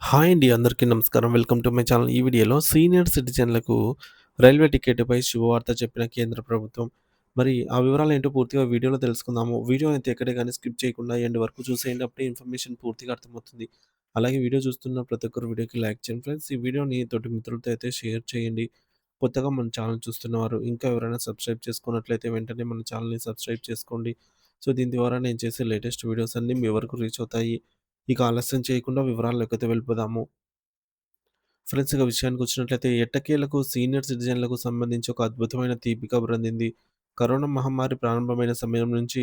Hi అండి. అందరికీ నమస్కారం. Welcome to my channel. ఈ వీడియోలో సీనియర్ సిటిజన్‌లకు రైల్వే టికెట్‌పై శుభవార్త చెప్పిన కేంద్ర ప్రభుత్వం. మరి ఆ వివరాలేంటో పూర్తిగా వీడియోలో తెలుసుకుందాము. వీడియో అయితే ఎక్కడ గాని స్కిప్ చేయకుండా ఎండ్ వరకు చూసేయండి. అప్పుడే ఇన్ఫర్మేషన్ పూర్తిగా అర్థమవుతుంది. అలాగే వీడియో చూస్తున్న ప్రతి ఒక్కరు వీడియోకి లైక్ చేయండి ఫ్రెండ్స్. ఈ వీడియోని తోటి మిత్రులతో అయితే షేర్ చేయండి. కొత్తగా మన ఛానల్ చూస్తున్నవారు ఇంకా ఎవరైనా సబ్స్క్రైబ్ చేసుకున్నట్లయితే వెంటనే మన ఛానల్‌ని సబ్స్క్రైబ్ చేసుకోండి. సో, దీని ద్వారా నేను చేసే లేటెస్ట్ వీడియోస్ అన్నీ మీ వరకు రీచ్ అవుతాయి. ఇక ఆలస్యం చేయకుండా వివరాల్లోకైతే వెళ్ళిపోదాము. ఫ్రెండ్స్ ఇక విషయానికొచ్చినట్లయితే ఎట్టకేలకు సీనియర్ సిటిజన్‌లకు సంబంధించి ఒక అద్భుతమైన తీపి కబురందింది. కరోనా మహమ్మారి ప్రారంభమైన సమయం నుంచి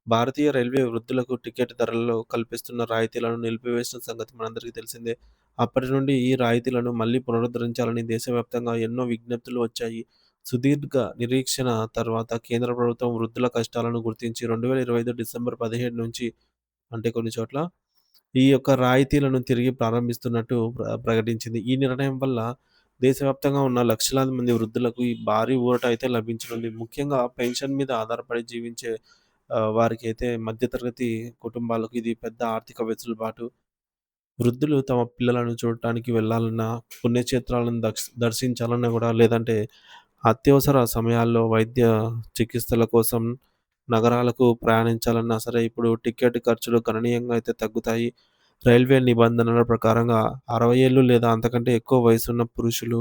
భారతీయ రైల్వే వృద్ధులకు టికెట్ ధరలలో కల్పిస్తున్న రాయితీలను నిలిపివేసిన సంగతి మనందరికీ తెలిసిందే. అప్పటి నుండి ఈ రాయితీలను మళ్ళీ పునరుద్ధరించాలని దేశవ్యాప్తంగా ఎన్నో విజ్ఞప్తులు వచ్చాయి. సుదీర్ఘ నిరీక్షణ తర్వాత కేంద్ర ప్రభుత్వం వృద్ధుల కష్టాలను గుర్తించి 2025 డిసెంబర్ 17 నుంచి అంటే కొన్ని చోట్ల ఈ యొక్క రాయితీలను తిరిగి ప్రారంభిస్తున్నట్టు ప్రకటించింది. ఈ నిర్ణయం వల్ల దేశవ్యాప్తంగా ఉన్న లక్షలాది మంది వృద్ధులకు ఈ భారీ ఊరట అయితే లభించనుంది. ముఖ్యంగా పెన్షన్ మీద ఆధారపడి జీవించే వారికైతే మధ్య తరగతి కుటుంబాలకు ఇది పెద్ద ఆర్థిక వెసులుబాటు. వృద్ధులు తమ పిల్లలను చూడటానికి వెళ్ళాలన్నా, పుణ్యక్షేత్రాలను దర్శించాలన్నా గూడా లేదంటే అత్యవసర సమయాల్లో వైద్య చికిత్సల కోసం నగరాలకు ప్రయాణించాలన్నా సరే ఇప్పుడు టికెట్ ఖర్చులు గణనీయంగా అయితే తగ్గుతాయి. రైల్వే నిబంధనల ప్రకారంగా 60 ఏళ్ళు లేదా అంతకంటే ఎక్కువ వయసున్న పురుషులు,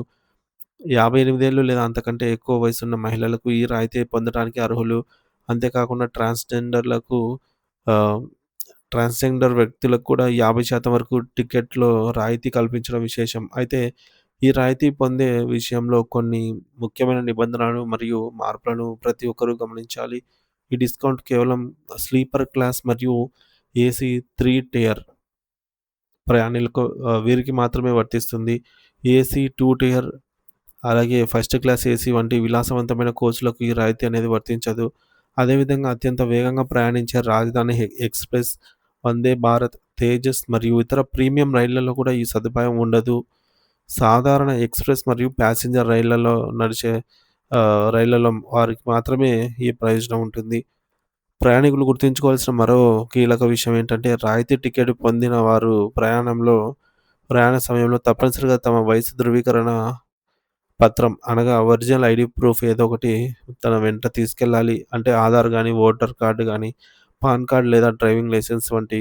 58 ఏళ్ళు లేదా అంతకంటే ఎక్కువ వయసున్న మహిళలకు ఈ రాయితీ పొందడానికి అర్హులు. అంతేకాకుండా ఆహ్, ట్రాన్స్‌జెండర్ వ్యక్తులకు కూడా 50% వరకు టికెట్‌లో రాయితీ కల్పించడం విశేషం. అయితే ఈ రాయితీ పొందే విషయంలో కొన్ని ముఖ్యమైన నిబంధనలు మరియు మార్పులను ప్రతి ఒక్కరూ గమనించాలి. ఈ డిస్కౌంట్ కేవలం స్లీపర్ క్లాస్ మరియు ఏసీ 3 టైర్ ప్రయాణికులకు వీరికి మాత్రమే వర్తిస్తుంది. ఏసీ 2 టైర్ అలాగే ఫస్ట్ క్లాస్ ఏసీ వంటి విలాసవంతమైన కోచ్‌లకు ఈ రాయితీ అనేది వర్తించదు. అదేవిధంగా అత్యంత వేగంగా ప్రయాణించే రాజధాని ఎక్స్‌ప్రెస్, వందే భారత్, తేజస్ మరియు ఇతర ప్రీమియం రైళ్లలో కూడా ఈ సదుపాయం ఉండదు. సాధారణ ఎక్స్‌ప్రెస్ మరియు ప్యాసింజర్ రైళ్లలో నడిచే రైళ్లలో వారికి మాత్రమే ఈ ప్రయోజనం ఉంటుంది. ప్రయాణికులు గుర్తుంచుకోవాల్సిన మరో కీలక విషయం ఏంటంటే, రాయితీ టికెట్ పొందిన వారు ప్రయాణ సమయంలో తప్పనిసరిగా తమ వయసు ధృవీకరణ పత్రం అనగా ఒరిజినల్ ఐడీ ప్రూఫ్ ఏదో ఒకటి తన వెంట తీసుకెళ్ళాలి. అంటే ఆధార్ గాని, ఓటర్ కార్డ్ గాని, పాన్ కార్డ్ లేదా డ్రైవింగ్ లైసెన్స్ వంటి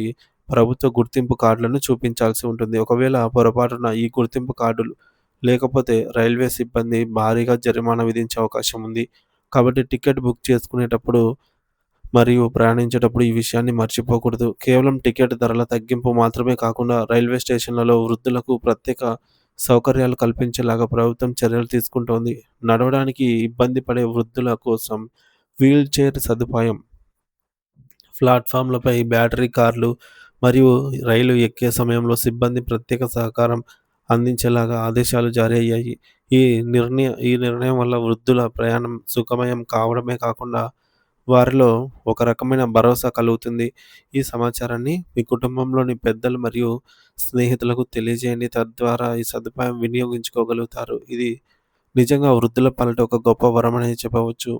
ప్రభుత్వ గుర్తింపు కార్డులను చూపించాల్సి ఉంటుంది. ఒకవేళ పొరపాటున ఈ గుర్తింపు కార్డులు లేకపోతే రైల్వే సిబ్బంది భారీగా జరిమానా విధించే అవకాశం ఉంది. కాబట్టి టికెట్ బుక్ చేసుకునేటప్పుడు మరియు ప్రయాణించేటప్పుడు ఈ విషయాన్ని మర్చిపోకూడదు. కేవలం టికెట్ ధరల తగ్గింపు మాత్రమే కాకుండా రైల్వే స్టేషన్లలో వృద్ధులకు ప్రత్యేక సౌకర్యాలు కల్పించేలాగా ప్రభుత్వం చర్యలు తీసుకుంటోంది. నడవడానికి ఇబ్బంది పడే వృద్ధుల కోసం వీల్ చైర్ సదుపాయం, ప్లాట్‌ఫామ్‌లపై బ్యాటరీ కార్లు మరియు రైలు ఎక్కే సమయంలో సిబ్బంది ప్రత్యేక సహకారం అందించేలాగా ఆదేశాలు జారీ అయ్యాయి. ఈ నిర్ణయం వల్ల వృద్ధుల ప్రయాణం సుఖమయం కావడమే కాకుండా వారిలో ఒక రకమైన భరోసా కలుగుతుంది. ఈ సమాచారాన్ని మీ కుటుంబంలోని పెద్దలు మరియు స్నేహితులకు తెలియజేయండి. తద్వారా ఈ సదుపాయం వినియోగించుకోగలుగుతారు. ఇది నిజంగా వృద్ధుల పాలిట ఒక గొప్ప వరమనే చెప్పవచ్చు.